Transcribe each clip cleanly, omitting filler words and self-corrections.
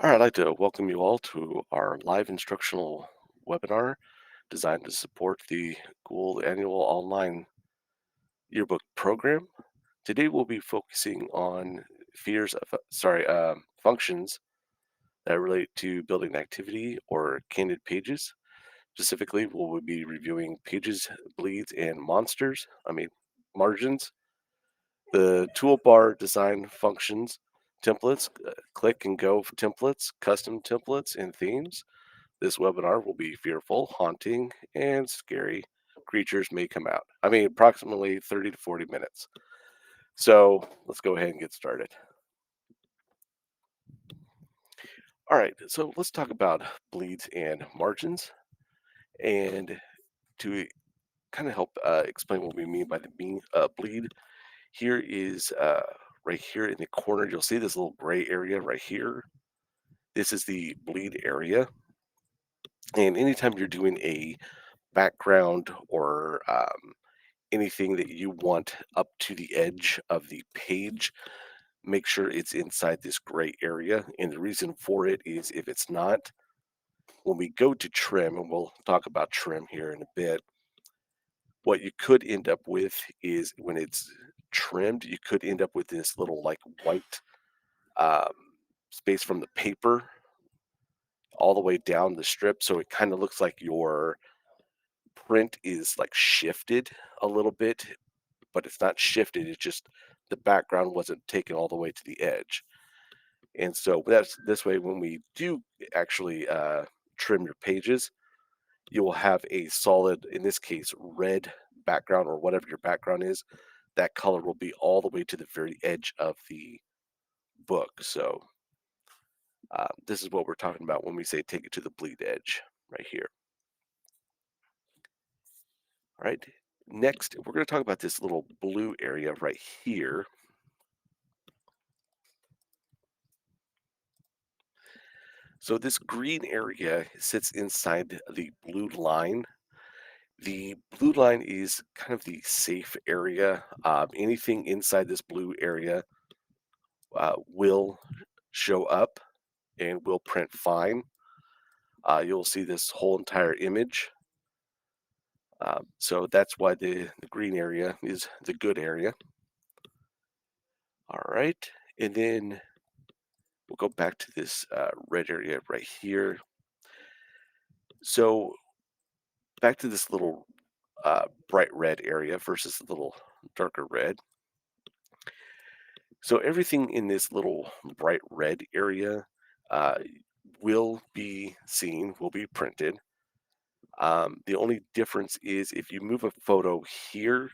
All right, I'd like to welcome you all to our live instructional webinar designed to support the Gould Annual Online Yearbook Program. Today we'll be focusing on functions that relate to building activity or candid pages. Specifically, we'll be reviewing pages, bleeds, and margins, the toolbar design functions, templates, click and go templates, custom templates, and themes. This webinar will be fearful, haunting, and scary. Creatures may come out. Approximately 30 to 40 minutes. So let's go ahead and get started. All right, so let's talk about bleeds and margins. And to kind of help explain what we mean by the bleed, here is right here in the corner, you'll see this little gray area right here. This is the bleed area. And anytime you're doing a background or anything that you want up to the edge of the page, make sure it's inside this gray area. And the reason for it is if it's not, when we go to trim, and we'll talk about trim here in a bit, what you could end up with is when it's trimmed, you could end up with this little like white um, space from the paper all the way down the strip. So it kind of looks like your print is like shifted a little bit, but it's not shifted. It's just the background wasn't taken all the way to the edge. And so that's this way when we do actually trim your pages, you will have a solid, in this case, red background or whatever your background is. That color will be all the way to the very edge of the book. So this is what we're talking about when we say take it to the bleed edge right here. All right. Next, we're going to talk about this little blue area right here. So this green area sits inside the blue line. The blue line is kind of the safe area. Anything inside this blue area will show up and will print fine. You'll see this whole entire image. So that's why the green area is the good area. All right. And then we'll go back to this red area right here. So back to this little bright red area versus the little darker red. So everything in this little bright red area uh, will be seen, will be printed. The only difference is if you move a photo here,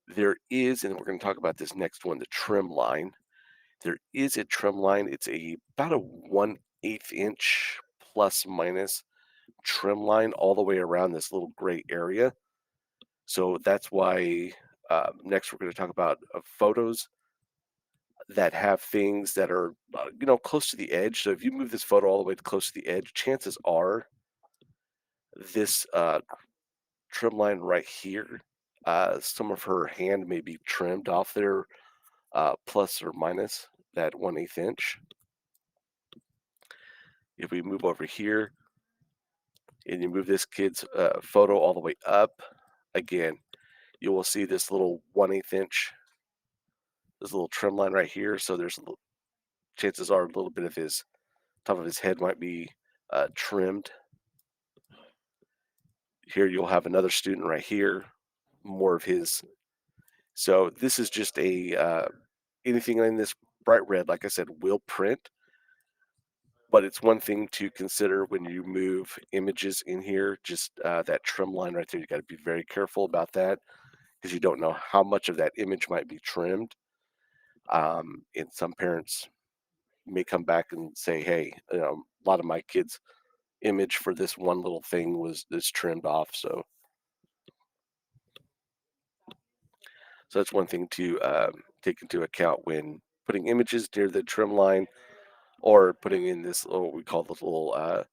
there is, and we're going to talk about this next one, the trim line. There is a trim line. It's about a 1/8 inch plus minus trim line all the way around this little gray area. So that's why next we're going to talk about photos that have things that are, close to the edge. So if you move this photo all the way close to the edge, chances are this trim line right here, some of her hand may be trimmed off there, plus or minus that 1/8 inch. If we move over here and you move this kid's photo all the way up, again, you will see this little 1/8 inch, this little trim line right here. So there's chances are a little bit of his top of his head might be trimmed. Here you'll have another student right here, more of his. So this is just a anything in this bright red, like I said, will print. But it's one thing to consider when you move images in here, just that trim line right there. You got to be very careful about that because you don't know how much of that image might be trimmed. And some parents may come back and say, "Hey, a lot of my kids' image for this one little thing was this trimmed off." So that's one thing to take into account when putting images near the trim line or putting in this what we call the little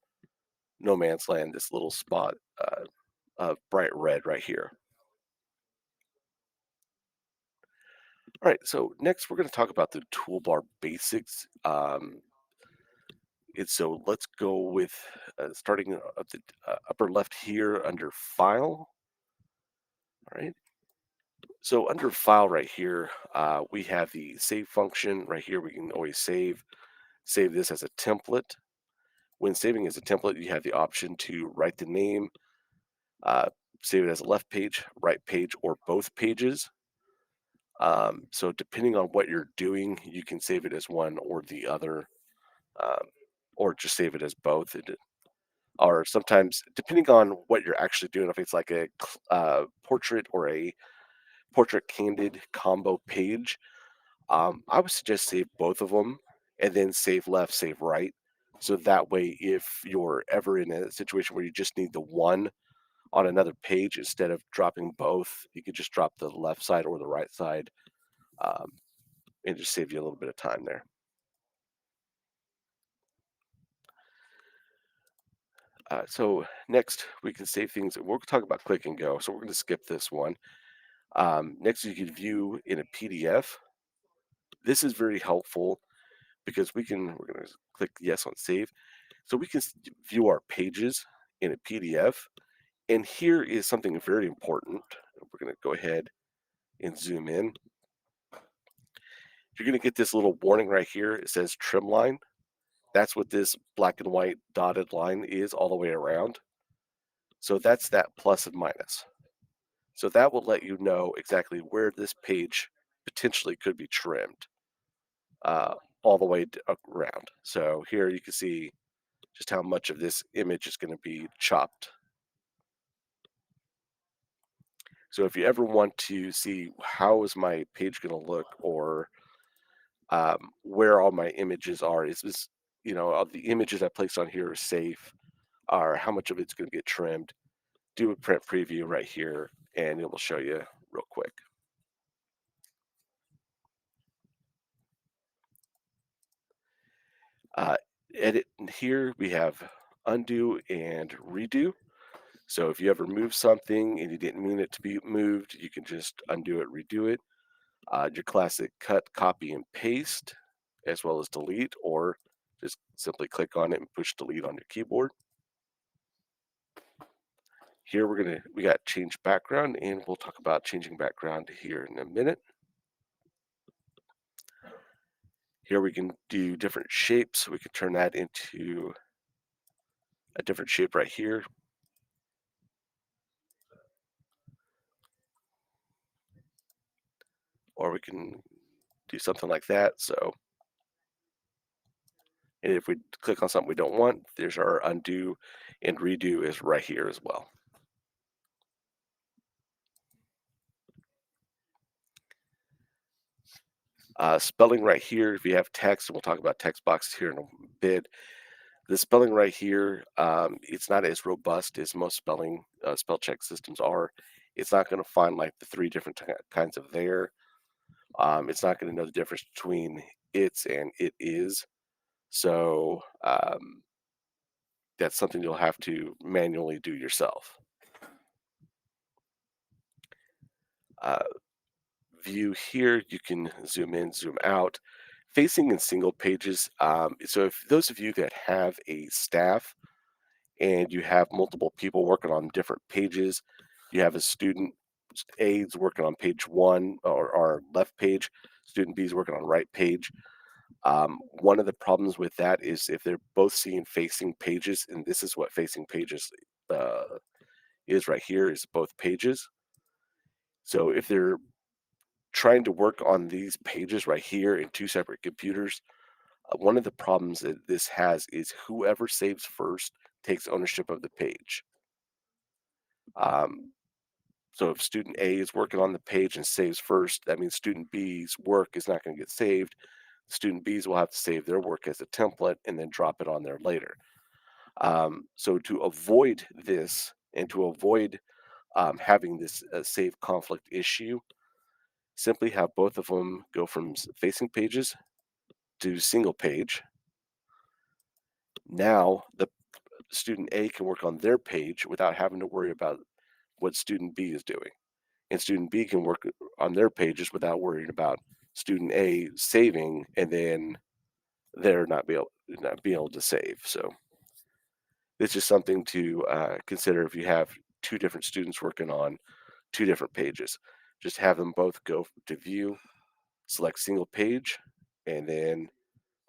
no man's land, this little spot of bright red right here. All right, so next we're going to talk about the toolbar basics. And so let's go with starting at the upper left here under File. All right. So under File right here, we have the Save function right here. We can always save this as a template. When saving as a template, you have the option to write the name, uh, save it as a left page, right page, or both pages. So depending on what you're doing, you can save it as one or the other, um, or just save it as both. Or sometimes, depending on what you're actually doing, if it's like a portrait or a portrait candid combo page, I would suggest save both of them and then save left, save right. So that way, if you're ever in a situation where you just need the one on another page instead of dropping both, you could just drop the left side or the right side, um, and just save you a little bit of time there. So next, we can save things. We'll talk about Click and Go. So we're going to skip this one. Next, you can view in a PDF. This is very helpful because we're going to click yes on save. So we can view our pages in a PDF. And here is something very important. We're going to go ahead and zoom in. You're going to get this little warning right here. It says trim line. That's what this black and white dotted line is all the way around. So that's that plus and minus. So that will let you know exactly where this page potentially could be trimmed, uh, all the way around. So here you can see just how much of this image is going to be chopped. So if you ever want to see how is my page going to look, or where all my images are, is this, all the images I placed on here are safe, or how much of it's going to get trimmed, do a print preview right here, and it will show you real quick. Uh, Edit here, we have undo and redo. So if you ever move something and you didn't mean it to be moved, you can just undo it, redo it. Your classic cut, copy, and paste, as well as delete, or just simply click on it and push delete on your keyboard. Here we got change background, and we'll talk about changing background here in a minute. Here we can do different shapes. We can turn that into a different shape right here, or we can do something like that. So, and if we click on something we don't want, there's our undo and redo is right here as well. Spelling right here, if you have text, and we'll talk about text boxes here in a bit. The spelling right here, it's not as robust as most spell check systems are. It's not going to find like the three different kinds of there. It's not going to know the difference between it's and it is. So that's something you'll have to manually do yourself. Uh, View here, you can zoom in, zoom out. Facing in single pages. So if those of you that have a staff and you have multiple people working on different pages, you have a student A's working on page one or left page, student B's working on right page. One of the problems with that is if they're both seeing facing pages, and this is what facing pages uh, is right here, is both pages. So if they're trying to work on these pages right here in two separate computers, one of the problems that this has is whoever saves first takes ownership of the page. Um, so if student A is working on the page and saves first, that means student B's work is not going to get saved. Student B's will have to save their work as a template and then drop it on there later. So to avoid this and to avoid having this save conflict issue, simply have both of them go from facing pages to single page. Now the student A can work on their page without having to worry about what student B is doing. And student B can work on their pages without worrying about student A saving and then they're not be able not being able to save. So it's just something to consider if you have two different students working on two different pages. Just have them both go to view, select single page, and then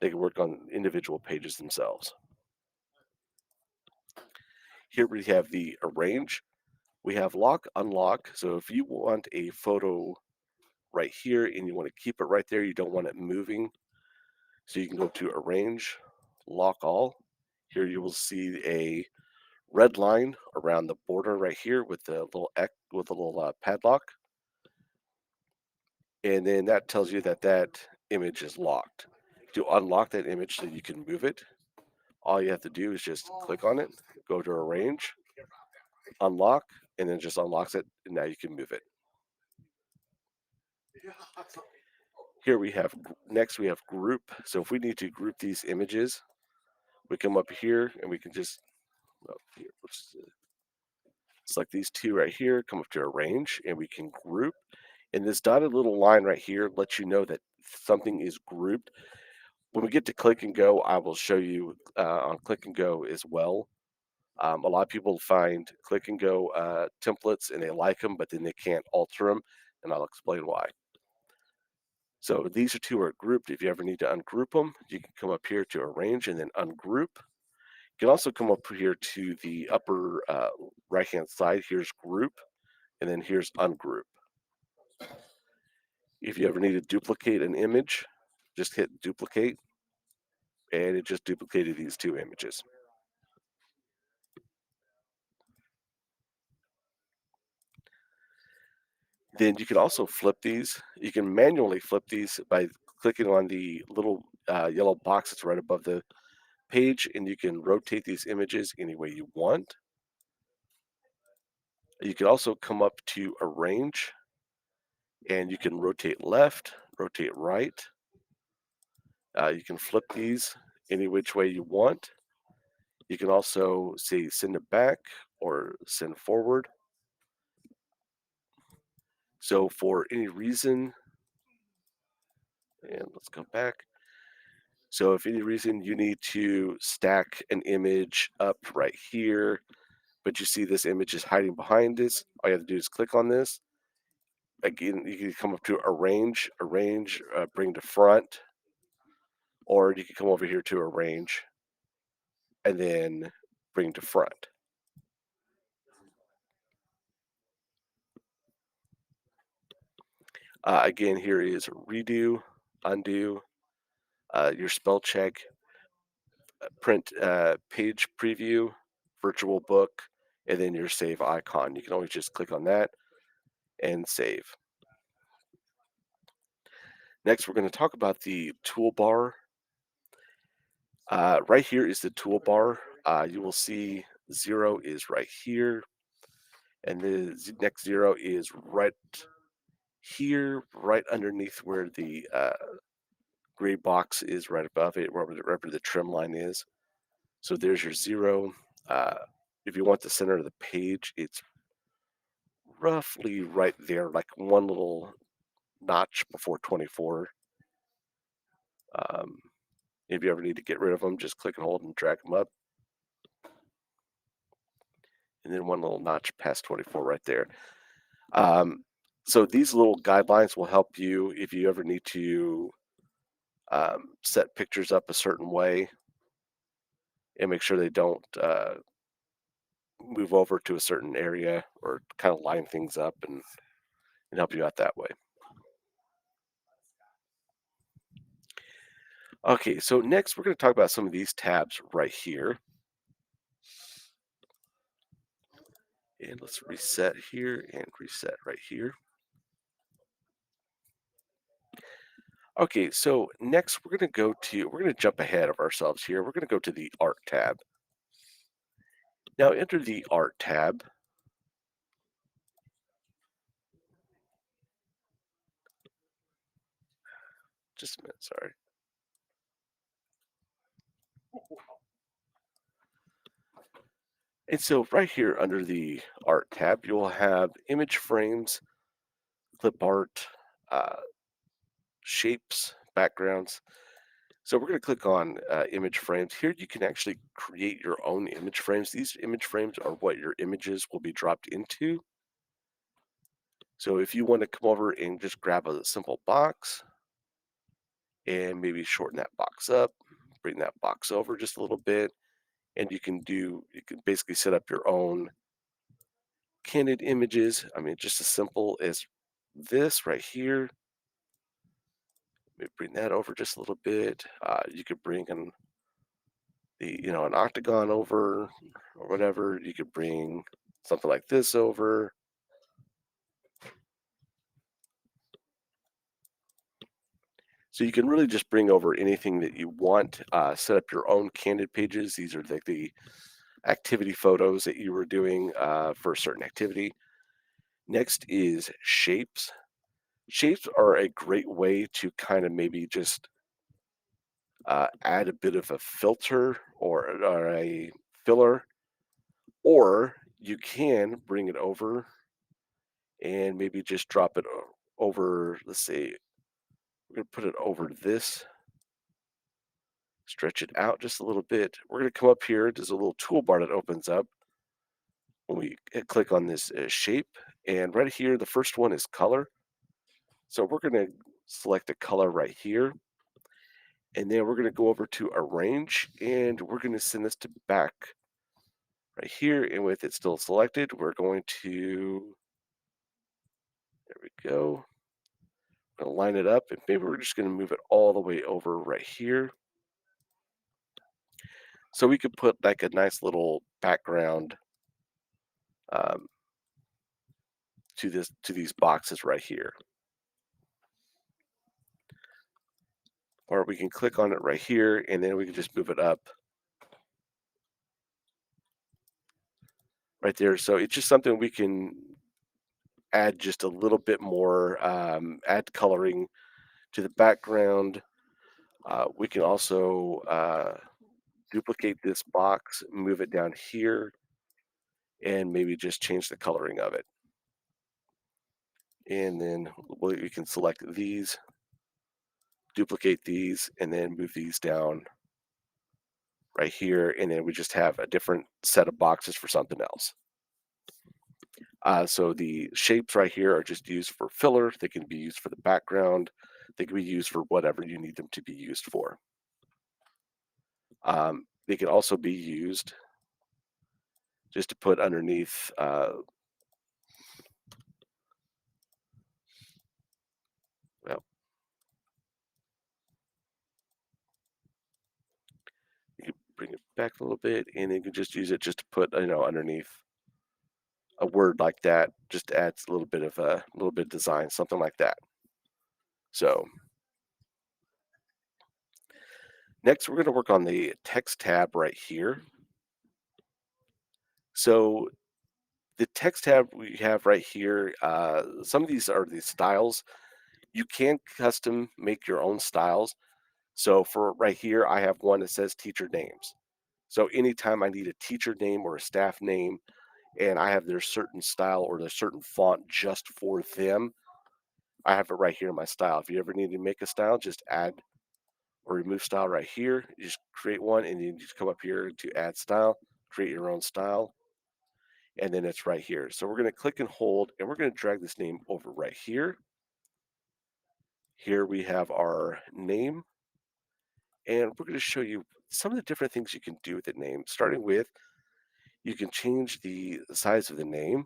they can work on individual pages themselves. Here we have the arrange. We have lock, unlock. So if you want a photo right here and you want to keep it right there, you don't want it moving. So you can go to arrange, lock all. Here you will see a red line around the border right here with the little X with a little padlock. And then that tells you that that image is locked. To unlock that image so you can move it, all you have to do is just click on it, go to arrange, unlock, and then just unlocks it, and now you can move it. Here we have next we have group. So if we need to group these images, we come up here and we can just well, here, let's select these two right here, come up to arrange, and we can group. And this dotted little line right here lets you know that something is grouped. When we get to click and go, I will show you on click and go as well. A lot of people find click and go templates and they like them, but then they can't alter them, and I'll explain why. So these are two are grouped. If you ever need to ungroup them, you can come up here to arrange and then ungroup. You can also come up here to the upper right hand side. Here's group, and then here's ungroup. If you ever need to duplicate an image, just hit duplicate, and it just duplicated these two images. Then you can also flip these. You can manually flip these by clicking on the little yellow box that's right above the page, and you can rotate these images any way you want. You can also come up to arrange, and you can rotate left, rotate right. You can flip these any which way you want. You can also say send it back or send forward. So for any reason, and let's go back. So if any reason you need to stack an image up right here, but you see this image is hiding behind this, all you have to do is click on this. Again, you can come up to arrange, arrange, bring to front, or you can come over here to arrange and then bring to front. Again, here is redo, undo, your spell check, print page preview, virtual book, and then your save icon. You can always just click on that and save. Next, we're going to talk about the toolbar. Right here is the toolbar. You will see 0 is right here, and the next 0 is right here, right underneath where the gray box is right above it, wherever the trim line is. So there's your 0. Uh, if you want the center of the page, it's roughly right there, like one little notch before 24. Um, if you ever need to get rid of them, just click and hold and drag them up. And then one little notch past 24 right there. Um, so these little guidelines will help you if you ever need to set pictures up a certain way and make sure they don't move over to a certain area or kind of line things up and help you out that way. Okay, so next we're going to talk about some of these tabs right here. And let's reset here and reset right here. Okay, so next we're going to jump ahead of ourselves here. We're going to go to the Art tab. Now enter the Art tab. Just a minute, sorry. And so right here under the Art tab, you'll have image frames, clip art, uh, shapes, backgrounds. So we're going to click on image frames. Here you can actually create your own image frames. These image frames are what your images will be dropped into. So if you want to come over and just grab a simple box and maybe shorten that box up, bring that box over just a little bit, and you can basically set up your own candid images. I mean, just as simple as this right here. Maybe bring that over just a little bit. You could bring in an octagon over or whatever. You could bring something like this over. So you can really just bring over anything that you want. Set up your own candid pages. These are like the activity photos that you were doing for a certain activity. Next is shapes. Shapes are a great way to kind of maybe just add a bit of a filter or a filler, or you can bring it over and maybe just drop it over. Let's see, we're going to put it over this, stretch it out just a little bit. We're going to come up here. There's a little toolbar that opens up when we click on this shape. And right here, the first one is color. So we're going to select a color right here. And then we're going to go over to arrange and we're going to send this to back right here. And with it still selected, we're going to, there we go, gonna line it up. And maybe we're just going to move it all the way over right here. So we could put like a nice little background um, to these boxes right here. Or we can click on it right here and then we can just move it up right there. So it's just something we can add just a little bit more, add coloring to the background. We can also duplicate this box, move it down here, and maybe just change the coloring of it. And then we can select these, duplicate these, and then move these down right here. And then we just have a different set of boxes for something else. So the shapes right here are just used for filler. They can be used for the background. They can be used for whatever you need them to be used for. They can also be used just to put underneath. Well, you can bring it back a little bit, and you can just use it just to put underneath a word like that. Just adds a little bit of design, something like that. So next, we're going to work on the text tab right here. So the text tab we have right here, some of these are the styles. You can custom make your own styles. So for right here, I have one that says teacher names. So anytime I need a teacher name or a staff name, and I have their certain style or their certain font just for them, I have it right here in my style. If you ever need to make a style, just add or remove style right here. You just create one and you just come up here to add style, create your own style, and then it's right here. So we're going to click and hold, and we're going to drag this name over right here. Here we have our name, and we're going to show you some of the different things you can do with the name, starting with you can change the size of the name.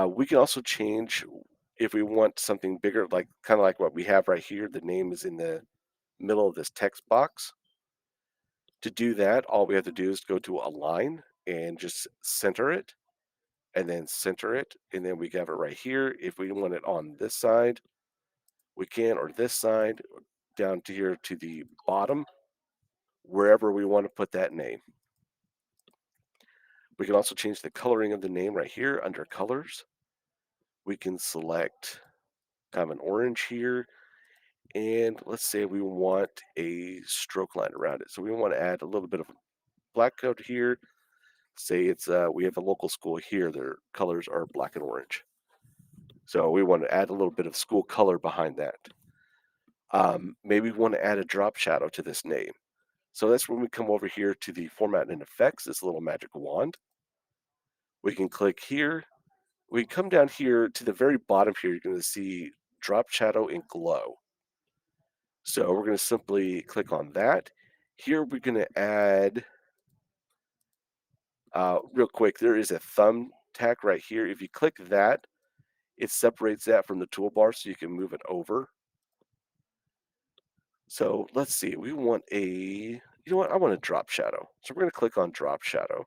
We can also change if we want something bigger, like kind of like what we have right here. The name is in the middle of this text box. To do that, all we have to do is go to align and just center it and then center it. And then we have it right here. If we want it on this side, we can, or this side, down to here to the bottom, wherever we want to put that name. We can also change the coloring of the name right here under colors. We can select kind of an orange here. And let's say we want a stroke line around it. So we want to add a little bit of black code here. Say we have a local school here. Their colors are black and orange. So we want to add a little bit of school color behind that. Maybe we want to add a drop shadow to this name. So that's when we come over here to the format and effects, this little magic wand. We can click here. We come down here to the very bottom here. You're going to see drop shadow and glow. So we're going to simply click on that. Here we're going to add, real quick, there is a thumbtack right here. If you click that, it separates that from the toolbar so you can move it over. So let's see, we want you know what, I want a drop shadow. So we're going to click on drop shadow.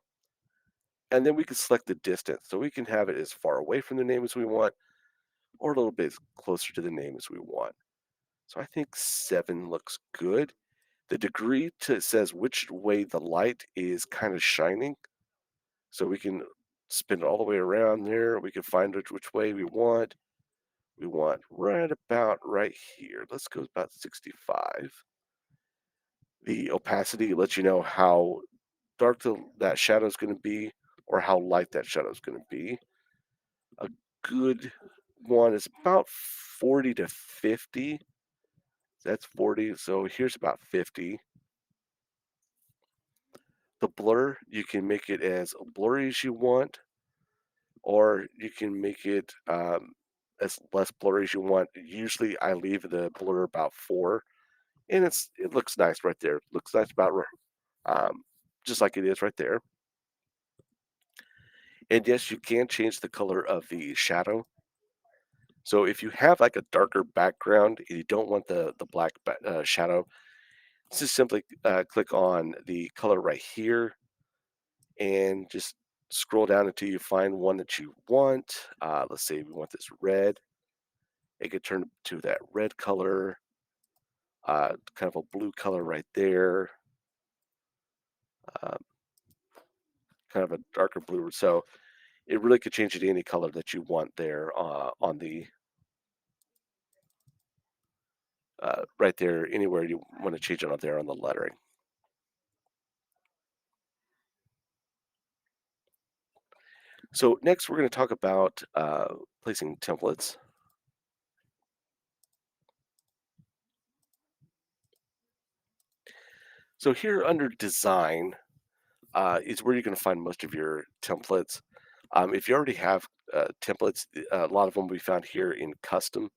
And then we can select the distance. So we can have it as far away from the name as we want or a little bit closer to the name as we want. So I think 7 looks good. The degree to says which way the light is kind of shining. So we can spin it all the way around there. We can find which way we want. We want right about right here. Let's go about 65. The opacity lets you know how dark that shadow is going to be or how light that shadow is going to be. A good one is about 40 to 50. That's 40. So here's about 50. The blur, you can make it as blurry as you want, or you can make it as less blurry as you want. Usually I leave the blur about 4, and it looks nice right there. Looks nice about um, just like it is right there. And yes, you can change the color of the shadow. So if you have like a darker background and you don't want the black shadow, just simply click on the color right here and just scroll down until you find one that you want. Let's say we want this red. It could turn to that red color, kind of a blue color right there, uh, kind of a darker blue. So it really could change it to any color that you want there on the right there, anywhere you want to change it on there on the lettering. So next, we're going to talk about placing templates. So here under design is where you're going to find most of your templates. If you already have templates, a lot of them we found here in custom,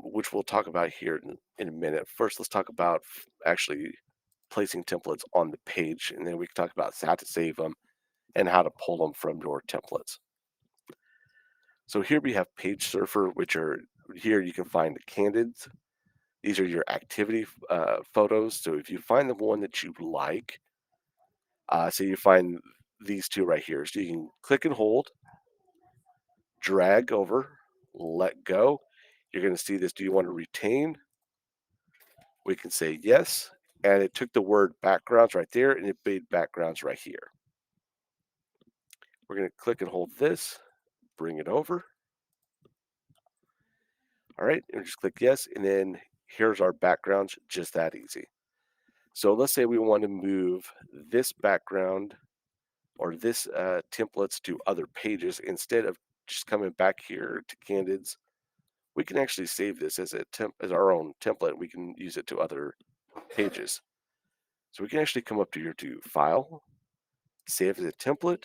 which we'll talk about here in a minute. First, let's talk about actually placing templates on the page, and then we can talk about how to save them and how to pull them from your templates. So here we have Page Surfer, which are here you can find the candids. These are your activity photos. So if you find the one that you like, so you find these two right here. So you can click and hold, drag over, let go. You're going to see this. Do you want to retain? We can say yes. And it took the word backgrounds right there and it made backgrounds right here. We're going to click and hold this, bring it over. All right. And just click yes. And then here's our backgrounds, just that easy. So let's say we want to move this background or this templates to other pages instead of just coming back here to candids. We can actually save this as as our own template. We can use it to other pages. So we can actually come up to here to File, Save as a Template,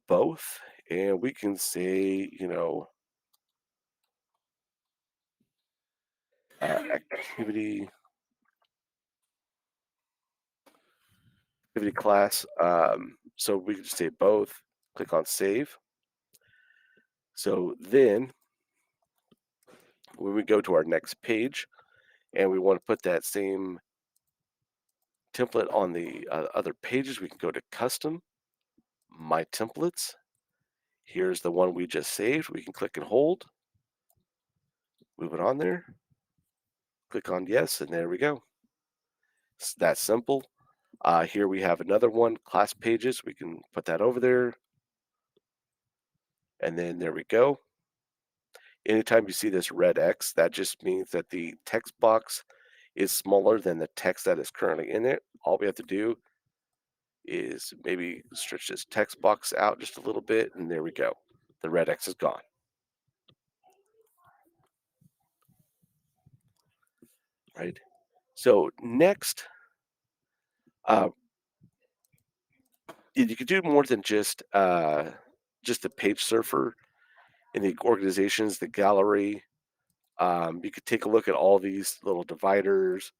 both, and we can say, activity activity class. So we can just say both. Click on Save. So then when we go to our next page and we want to put that same template on the other pages, we can go to Custom, My Templates. Here's the one we just saved. We can click and hold, move it on there, click on yes, and there we go. It's that simple. Here we have another one, class pages. We can put that over there, and then there we go. Anytime you see this red X, that just means that the text box is smaller than the text that is currently in it. All we have to do is maybe stretch this text box out just a little bit, and there we go. The red X is gone. right? So next, uh, you could do more than just the page surfer in the organizations, the gallery. You could take a look at all these little dividers,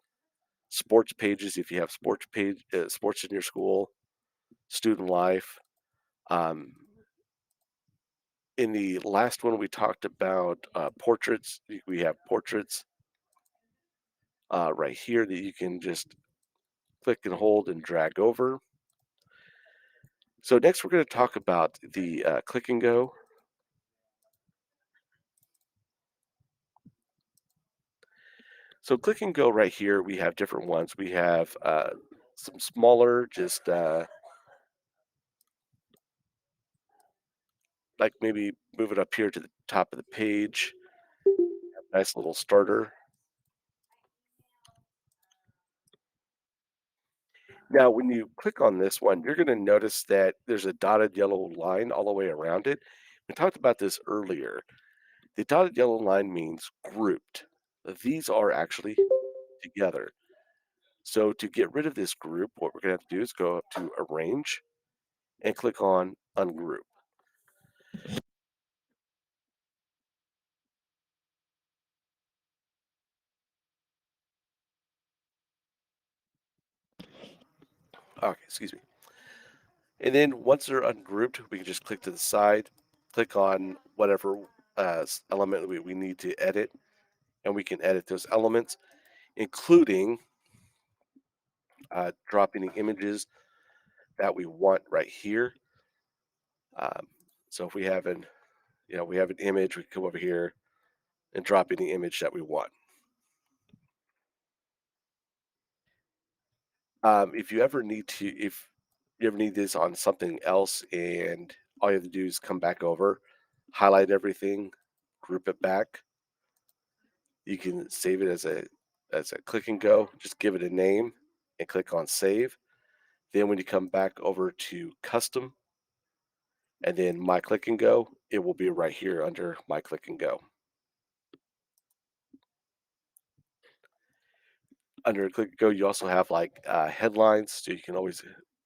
sports pages if you have sports in your school, student life. Um, in the last one, we talked about portraits. We have portraits right here that you can just click and hold and drag over. So next, we're going to talk about the click and go. So click and go right here, we have different ones. We have some smaller, just like maybe move it up here to the top of the page. Nice little starter. Now, when you click on this one, you're going to notice that there's a dotted yellow line all the way around it. We talked about this earlier. The dotted yellow line means grouped. These are actually together. So to get rid of this group, what we're going to have to do is go up to Arrange and click on Ungroup. Okay, excuse me. And then once they're ungrouped, we can just click to the side, click on whatever element we need to edit, and we can edit those elements, including dropping the images that we want right here. Um, so if we have an image, we can come over here and drop any image that we want. If you ever need to, if you ever need this on something else, and all you have to do is come back over, highlight everything, group it back. You can save it as a click and go. Just give it a name and click on save. Then when you come back over to custom and then my click and go, it will be right here under my click and go. Under click and go, you also have like headlines, so you can always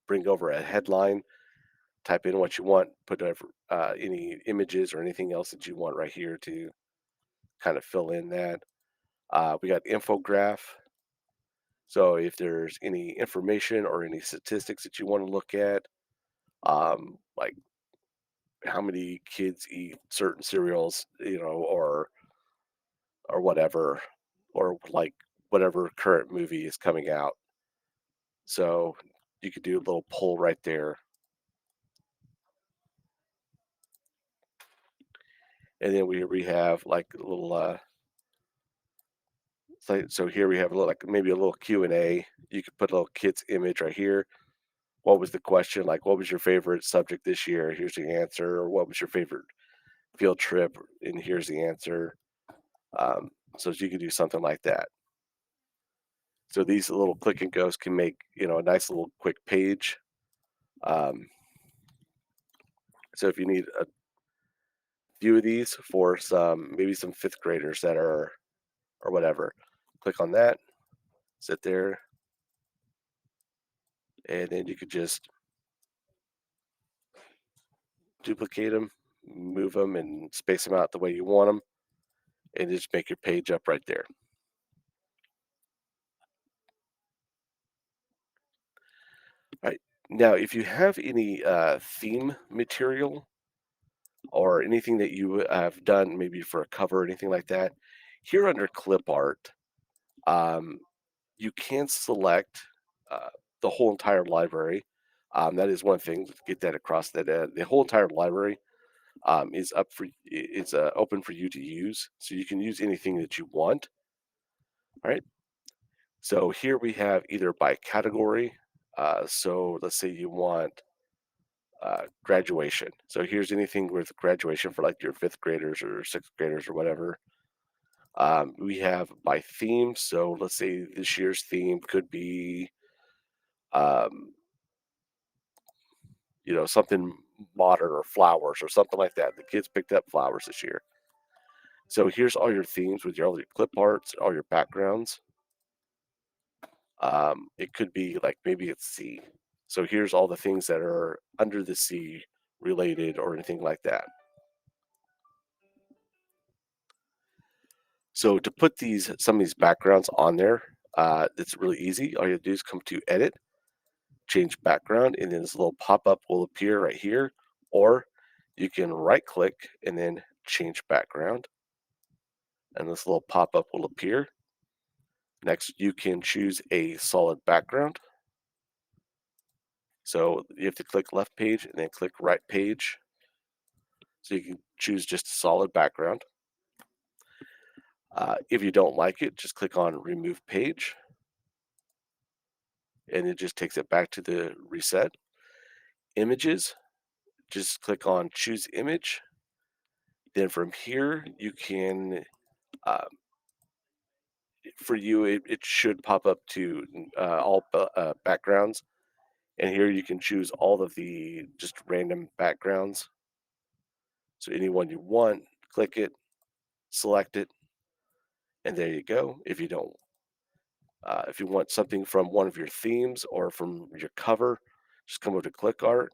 bring over a headline, type in what you want, put over any images or anything else that you want right here to kind of fill in that. We got infograph. So if there's any information or any statistics that you want to look at, like how many kids eat certain cereals, or whatever, or like whatever current movie is coming out. So you could do a little poll right there, and then we have like a little so here we have a little like maybe a little Q&A. You could put a little kid's image right here. What was the question? Like, what was your favorite subject this year? Here's the answer. Or what was your favorite field trip? And here's the answer. So you could do something like that. So these little click and goes can make a nice little quick page. Um, so if you need a few of these for maybe some fifth graders that are or whatever, click on that, sit there, and then you could just duplicate them, move them, and space them out the way you want them, and just make your page up right there. All right. Now, if you have any theme material or anything that you have done, maybe for a cover or anything like that, here under clip art, um, you can select uh, the whole entire library. That is one thing to get that across. That the whole entire library is open for you to use, so you can use anything that you want. All right. So here we have either by category. So let's say you want graduation. So here's anything with graduation for like your fifth graders or sixth graders or whatever. We have by theme. So let's say this year's theme could be, um, something modern or flowers or something like that. The kids picked up flowers this year. So here's all your themes with all your clip arts, all your backgrounds. It could be like maybe it's C. So here's all the things that are under the C related or anything like that. So to put these some of these backgrounds on there, it's really easy. All you have to do is come to edit, change background, and then this little pop-up will appear right here. Or you can right click and then change background, and this little pop-up will appear. Next, you can choose a solid background. So you have to click left page and then click right page. So you can choose just a solid background. If you don't like it, just click on remove page and it just takes it back to the reset. Images, just click on choose image. Then from here, you can, uh, for you, it should pop up to all backgrounds. And here you can choose all of the just random backgrounds. So any one you want, click it, select it, and there you go. If you want something from one of your themes or from your cover, just come over to click art,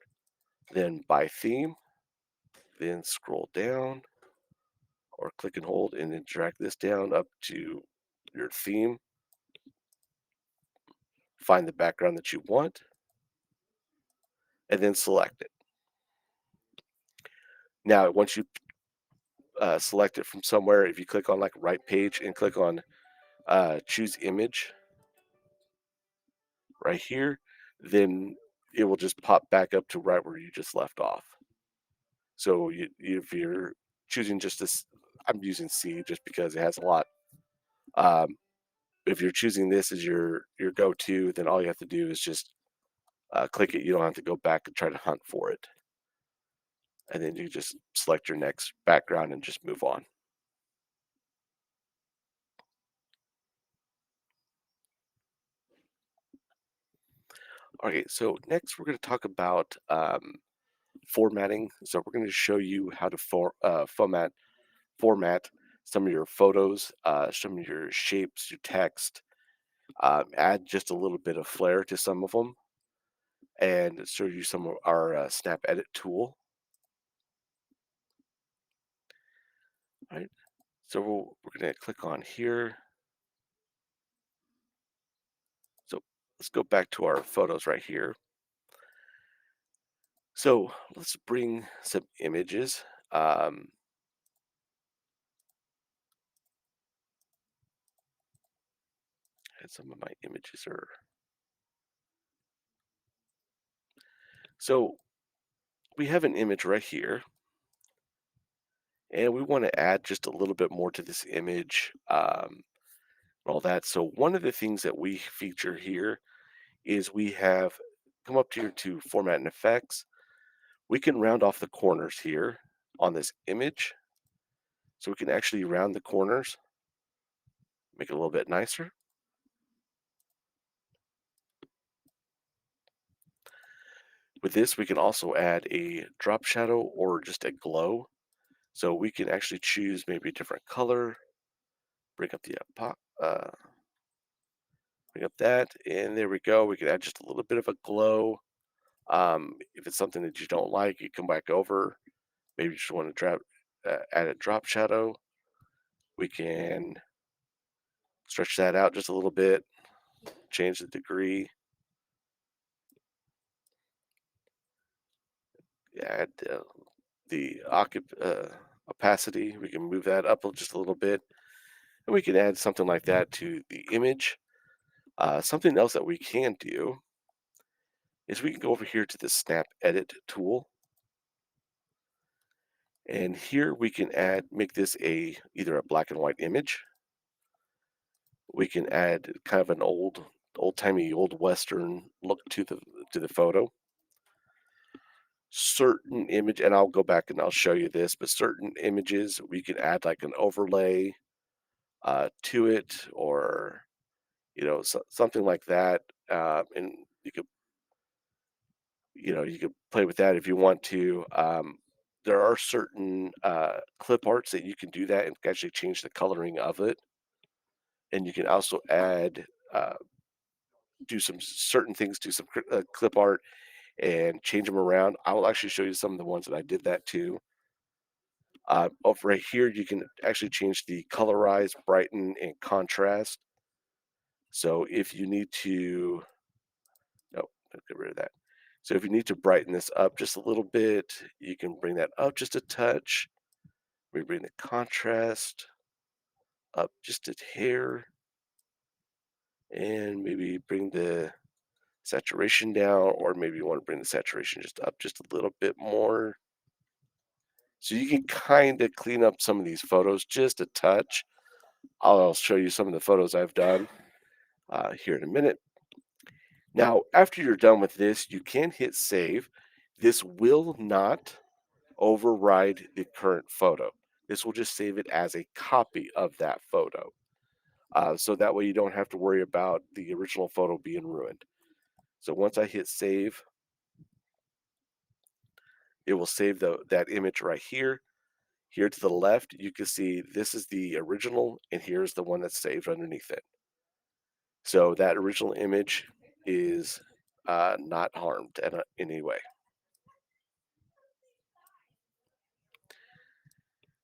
then by theme, then scroll down or click and hold and then drag this down up to your theme. Find the background that you want and then select it. Now, once you select it from somewhere, if you click on like right page and click on choose image right here, then it will just pop back up to right where you just left off. So if you're choosing just this, I'm using C just because it has a lot. Um, if you're choosing this as your go-to, then all you have to do is just click it. You don't have to go back and try to hunt for it, and then you just select your next background and just move on. Okay, so next we're going to talk about formatting. So we're going to show you how to format some of your photos, some of your shapes, your text, add just a little bit of flair to some of them, and show you some of our Snap Edit tool. Right. So we're going to click on here. So let's go back to our photos right here. So let's bring some images. Um, and some of my images are so we have an image right here, and we want to add just a little bit more to this image, all that. So one of the things that we feature here is we have come up here to format and effects. We can round off the corners here on this image. So we can actually round the corners, make it a little bit nicer. With this, we can also add a drop shadow or just a glow. So we can actually choose maybe a different color, bring up the bring up that, and there we go. We can add just a little bit of a glow. If it's something that you don't like, you come back over. Maybe you just want to add a drop shadow. We can stretch that out just a little bit, change the degree, add the opacity. We can move that up just a little bit, and we can add something like that to the image. Something else that we can do is we can go over here to the Snap Edit tool, and here we can make this either a black and white image. We can add kind of an old-timey, old Western look to the photo. Certain image, and I'll go back and I'll show you this, but certain images we can add like an overlay to it, or something like that, and you could you could play with that if you want to. There are certain clip arts that you can do that and actually change the coloring of it, and you can also add do some certain things, do some clip art and change them around. I will actually show you some of the ones that I did that to. Over right here, you can actually change the colorize, brighten, and contrast. So if you need to, no, get rid of that. So if you need to brighten this up just a little bit, you can bring that up just a touch. We bring the contrast up just a hair, and maybe bring the saturation down, or maybe you want to bring the saturation just up just a little bit more. So you can kind of clean up some of these photos just a touch. I'll show you some of the photos I've done here in a minute. Now, after you're done with this, you can hit save. This will not override the current photo. This will just save it as a copy of that photo. So that way you don't have to worry about the original photo being ruined. So once I hit save, it will save that image right here. Here to the left, you can see this is the original, and here's the one that's saved underneath it. So that original image is not harmed in any way.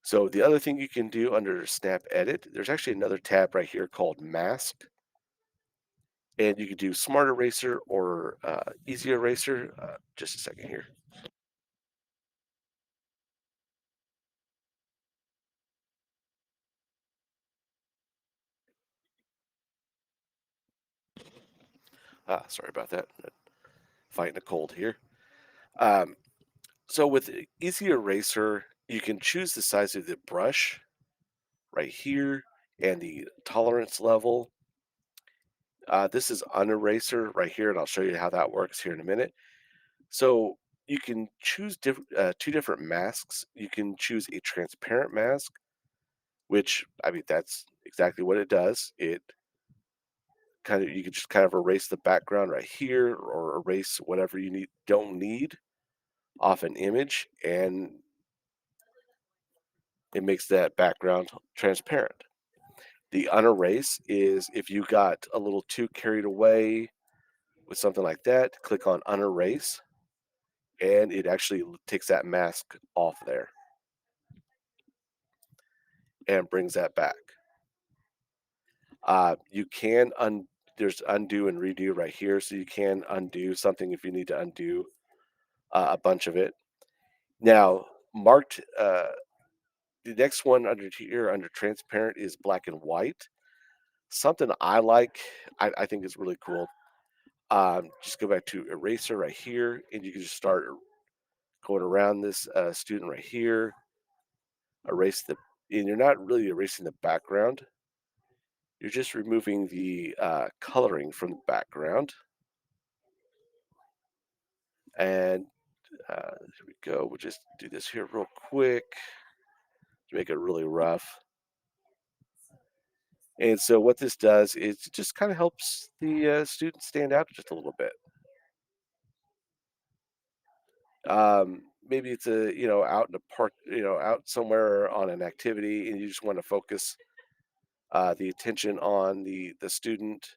So the other thing you can do under Snap Edit, there's actually another tab right here called Mask, and you can do Smart Eraser or Easy Eraser. Just a second here. Sorry about that. Fighting a cold here. Um, so with Easy Eraser, you can choose the size of the brush right here and the tolerance level. This is Uneraser right here, and I'll show you how that works here in a minute. So you can choose two different masks. You can choose a transparent mask, which I mean that's exactly what it does. It kind of you can just kind of erase the background right here, or erase whatever you don't need off an image, and it makes that background transparent. The unerase is if you got a little too carried away with something like that, click on unerase, and it actually takes that mask off there and brings that back. You can there's undo and redo right here, so you can undo something if you need to undo a bunch of it. Now, marked the next one under here under transparent is black and white. Something I like, I think is really cool. Just go back to eraser right here, and you can just start going around this student right here, erase and you're not really erasing the background. You're just removing the coloring from the background. And here we go. We'll just do this here real quick to make it really rough. And so what this does is it just kind of helps the student stand out just a little bit. Maybe it's out in a park, out somewhere on an activity, and you just want to focus the attention on the student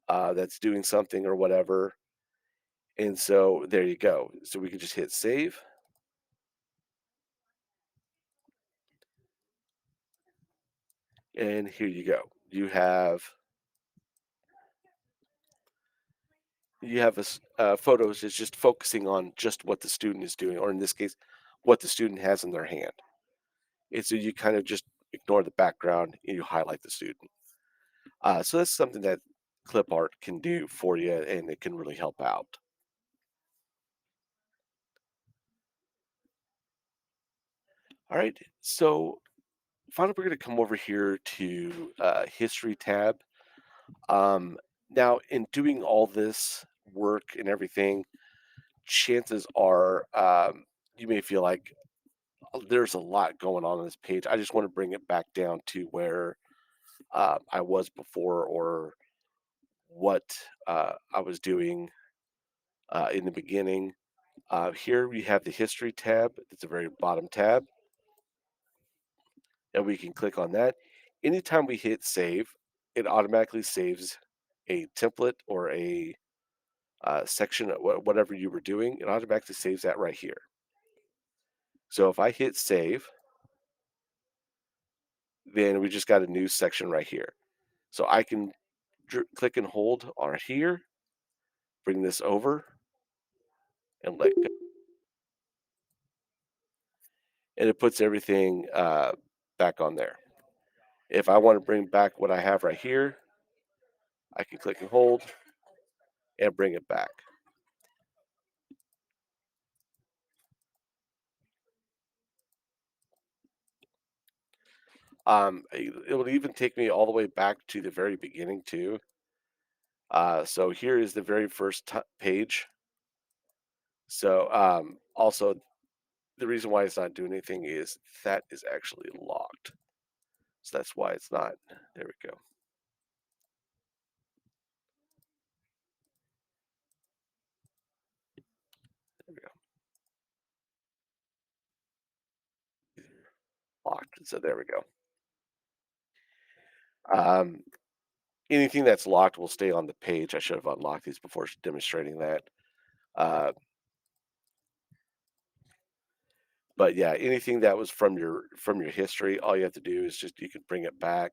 that's doing something or whatever. And so there you go. So we can just hit save, and here you go. You have photos is just focusing on just what the student is doing, or in this case, what the student has in their hand. And so you kind of just ignore the background and you highlight the student. So that's something that clip art can do for you, and it can really help out. All right. So finally, we're going to come over here to history tab. Um, Now, in doing all this work and everything, chances are you may feel like, "Oh, there's a lot going on this page. I just want to bring it back down to where I was before, or what I was doing in the beginning." Here we have the history tab. It's the very bottom tab, and we can click on that. Anytime we hit save, it automatically saves a template or a section, of whatever you were doing, it automatically saves that right here. So if I hit save, then we just got a new section right here. So I can click and hold on here, bring this over and let go. And it puts everything back on there. If I want to bring back what I have right here, I can click and hold and bring it back. It will even take me all the way back to the very beginning too. So here is the very first page. So also the reason why it's not doing anything is that is actually locked. So that's why it's not. There we go. There we go. Locked. So there we go. Um, Anything that's locked will stay on the page. I should have unlocked these before demonstrating that. Uh, but yeah, anything that was from your history, all you have to do is just you can bring it back,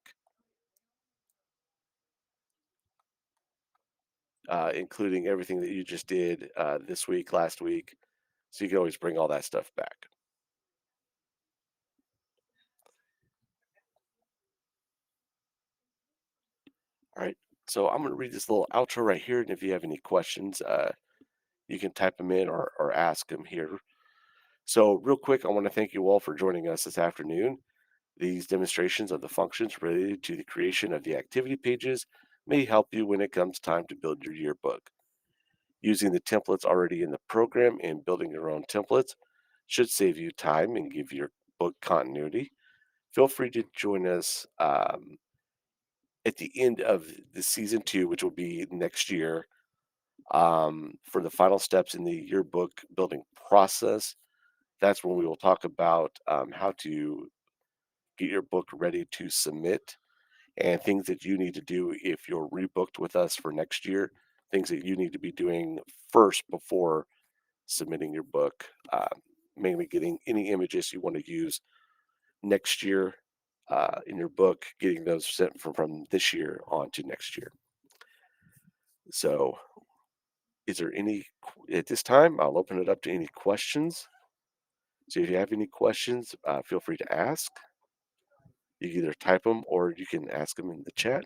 including everything that you just did this week, last week. So you can always bring all that stuff back. All right. So I'm going to read this little outro right here, and if you have any questions, you can type them in or ask them here. So real quick, I want to thank you all for joining us this afternoon. These demonstrations of the functions related to the creation of the activity pages may help you when it comes time to build your yearbook. Using the templates already in the program and building your own templates should save you time and give your book continuity. Feel free to join us at the end of the season two, which will be next year, for the final steps in the yearbook building process. That's when we will talk about how to get your book ready to submit and things that you need to do if you're rebooked with us for next year, things that you need to be doing first before submitting your book, mainly getting any images you want to use next year in your book, getting those sent from this year on to next year. So, is there any, at this time, I'll open it up to any questions. So, if you have any questions, feel free to ask. You can either type them or you can ask them in the chat.